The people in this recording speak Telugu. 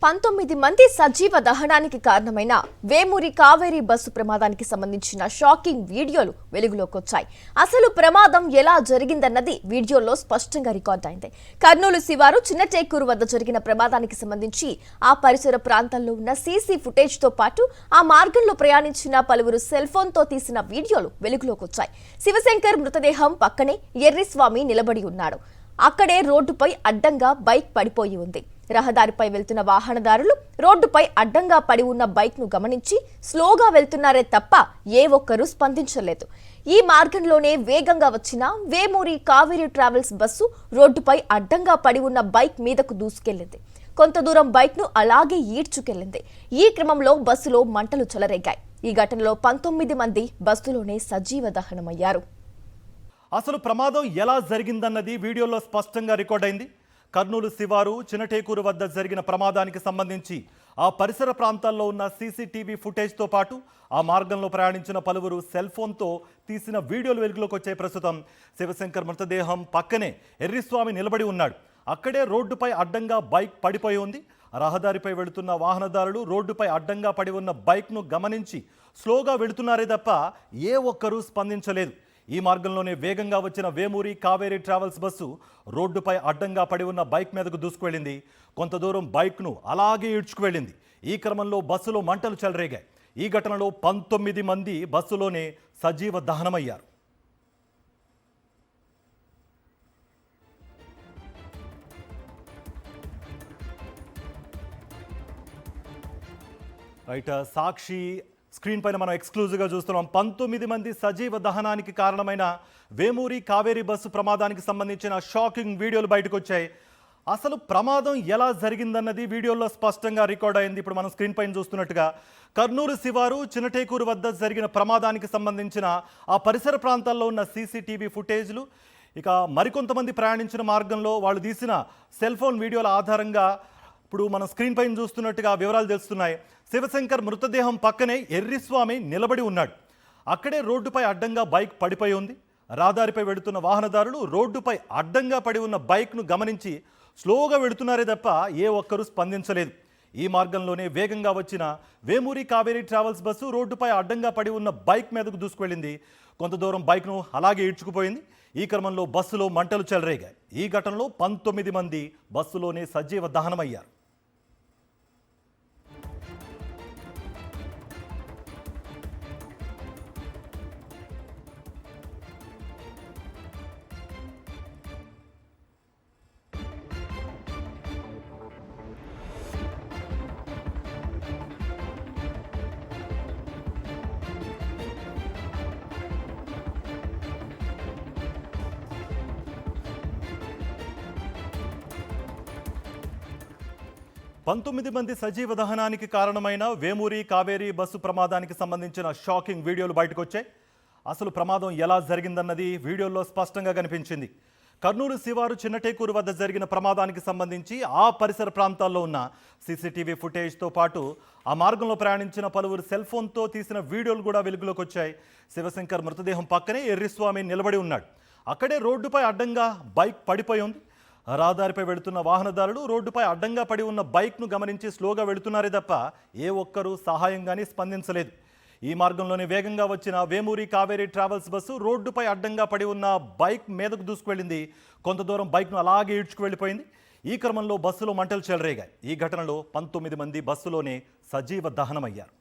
19 మంది సజీవ దహనానికి కారణమైన వేమూరి కావేరీ బస్సు ప్రమాదానికి సంబంధించిన షాకింగ్ వీడియోలు వెలుగులోకి వచ్చాయి. అసలు ప్రమాదం ఎలా జరిగిందన్నది వీడియోలో స్పష్టంగా రికార్డ్ అయింది. కర్నూలు శివారు చిన్నటేకూరు వద్ద జరిగిన ప్రమాదానికి సంబంధించి ఆ పరిసర ప్రాంతాల్లో ఉన్న సీసీ ఫుటేజ్ తో పాటు ఆ మార్గంలో ప్రయాణించిన పలువురు సెల్ ఫోన్ తో తీసిన వీడియోలు వెలుగులోకి వచ్చాయి. శివశంకర్ మృతదేహం పక్కనే ఎర్రిస్వామి నిలబడి ఉన్నాడు. అక్కడే రోడ్డుపై అడ్డంగా బైక్ పడిపోయి ఉంది. రహదారిపై వెళ్తున్న వాహనదారులు రోడ్డుపై అడ్డంగా పడి ఉన్న బైక్ ను గమనించి స్లోగా వెళ్తున్నారే తప్ప ఏ ఒక్కరూ స్పందించలేదు. ఈ మార్గంలోనే వేగంగా వచ్చిన వేమూరి కావేరీ ట్రావెల్స్ బస్సు రోడ్డుపై అడ్డంగా పడి ఉన్న బైక్ మీదకు దూసుకెళ్లింది. కొంత దూరం బైక్ ను అలాగే ఈడ్చుకెళ్లింది. ఈ క్రమంలో బస్సులో మంటలు చెలరేగాయి. ఈ ఘటనలో 19 మంది బస్సులోనే సజీవ దహనమయ్యారు. అసలు ప్రమాదం ఎలా జరిగిందన్నది వీడియోలో స్పష్టంగా రికార్డ్ అయింది. కర్నూలు శివారు చిన్నటేకూరు వద్ద జరిగిన ప్రమాదానికి సంబంధించి ఆ పరిసర ప్రాంతాల్లో ఉన్న సీసీటీవీ ఫుటేజ్తో పాటు ఆ మార్గంలో ప్రయాణించిన పలువురు సెల్ ఫోన్తో తీసిన వీడియోలు వెలుగులోకి వచ్చాయి. ప్రస్తుతం శివశంకర్ మృతదేహం పక్కనే ఎర్రిస్వామి నిలబడి ఉన్నాడు. అక్కడే రోడ్డుపై అడ్డంగా బైక్ పడిపోయి ఉంది. రహదారిపై వెళుతున్న వాహనదారులు రోడ్డుపై అడ్డంగా పడి ఉన్న బైక్ను గమనించి స్లోగా వెళుతున్నారే తప్ప ఏ ఒక్కరూ స్పందించలేదు. ఈ మార్గంలోనే వేగంగా వచ్చిన వేమూరి కావేరీ ట్రావెల్స్ బస్సు రోడ్డుపై అడ్డంగా పడి ఉన్న బైక్ మీదకు దూసుకువెళ్ళింది. కొంత దూరం బైక్ను అలాగే ఈడ్చుకువెళ్ళింది. ఈ క్రమంలో బస్సులో మంటలు చెలరేగాయి. ఈ ఘటనలో 19 మంది బస్సులోనే సజీవ దహనమయ్యారు. రైట్, సాక్షి స్క్రీన్ పైన మనం ఎక్స్క్లూజివ్గా చూస్తున్నాం. 19 మంది సజీవ దహనానికి కారణమైన వేమూరి కావేరీ బస్సు ప్రమాదానికి సంబంధించిన షాకింగ్ వీడియోలు బయటకు వచ్చాయి. అసలు ప్రమాదం ఎలా జరిగిందన్నది వీడియోలో స్పష్టంగా రికార్డ్ అయింది. ఇప్పుడు మనం స్క్రీన్ పైన చూస్తున్నట్టుగా కర్నూలు శివారు చిన్నటేకూరు వద్ద జరిగిన ప్రమాదానికి సంబంధించిన ఆ పరిసర ప్రాంతాల్లో ఉన్న సీసీటీవీ ఫుటేజ్లు, ఇక మరికొంతమంది ప్రయాణించిన మార్గంలో వాళ్ళు తీసిన సెల్ ఫోన్ వీడియోల ఆధారంగా ఇప్పుడు మనం స్క్రీన్ పైన చూస్తున్నట్టుగా వివరాలు తెలుస్తున్నాయి. శివశంకర్ మృతదేహం పక్కనే ఎర్రిస్వామి నిలబడి ఉన్నాడు. అక్కడే రోడ్డుపై అడ్డంగా బైక్ పడిపోయి ఉంది. రహదారిపై వెళుతున్న వాహనదారులు రోడ్డుపై అడ్డంగా పడి ఉన్న బైక్ను గమనించి స్లోగా వెళుతున్నారే తప్ప ఏ ఒక్కరూ స్పందించలేదు. ఈ మార్గంలోనే వేగంగా వచ్చిన వేమూరి కావేరీ ట్రావెల్స్ బస్సు రోడ్డుపై అడ్డంగా పడి ఉన్న బైక్ మీదకు దూసుకువెళ్ళింది. కొంత దూరం బైక్ను అలాగే ఈడ్చుకుపోయింది. ఈ క్రమంలో బస్సులో మంటలు చెలరేగాయి. ఈ ఘటనలో 19 మంది బస్సులోనే సజీవ దహనమయ్యారు. పంతొమ్మిది మంది సజీవ దహనానికి కారణమైన వేమూరి కావేరీ బస్సు ప్రమాదానికి సంబంధించిన షాకింగ్ వీడియోలు బయటకు వచ్చాయి. అసలు ప్రమాదం ఎలా జరిగిందన్నది వీడియోలో స్పష్టంగా కనిపించింది. కర్నూలు శివారు చిన్నటేకూరు వద్ద జరిగిన ప్రమాదానికి సంబంధించి ఆ పరిసర ప్రాంతాల్లో ఉన్న సీసీటీవీ ఫుటేజ్తో పాటు ఆ మార్గంలో ప్రయాణించిన పలువురు సెల్ ఫోన్తో తీసిన వీడియోలు కూడా వెలుగులోకి వచ్చాయి. శివశంకర్ మృతదేహం పక్కనే ఎర్రిస్వామి నిలబడి ఉన్నాడు. అక్కడే రోడ్డుపై అడ్డంగా బైక్ పడిపోయి ఉంది. రహదారిపై వెళుతున్న వాహనదారులు రోడ్డుపై అడ్డంగా పడి ఉన్న బైక్ను గమనించి స్లోగా వెళుతున్నారే తప్ప ఏ ఒక్కరూ సహాయంగానే స్పందించలేదు. ఈ మార్గంలోనే వేగంగా వచ్చిన వేమూరి కావేరీ ట్రావెల్స్ బస్సు రోడ్డుపై అడ్డంగా పడి ఉన్న బైక్ మీదకు దూసుకువెళ్ళింది. కొంత దూరం బైక్ను అలాగే ఈడ్చుకువెళ్ళిపోయింది. ఈ క్రమంలో బస్సులో మంటలు చెలరేగాయి. ఈ ఘటనలో 19 మంది బస్సులోనే సజీవ దహనమయ్యారు.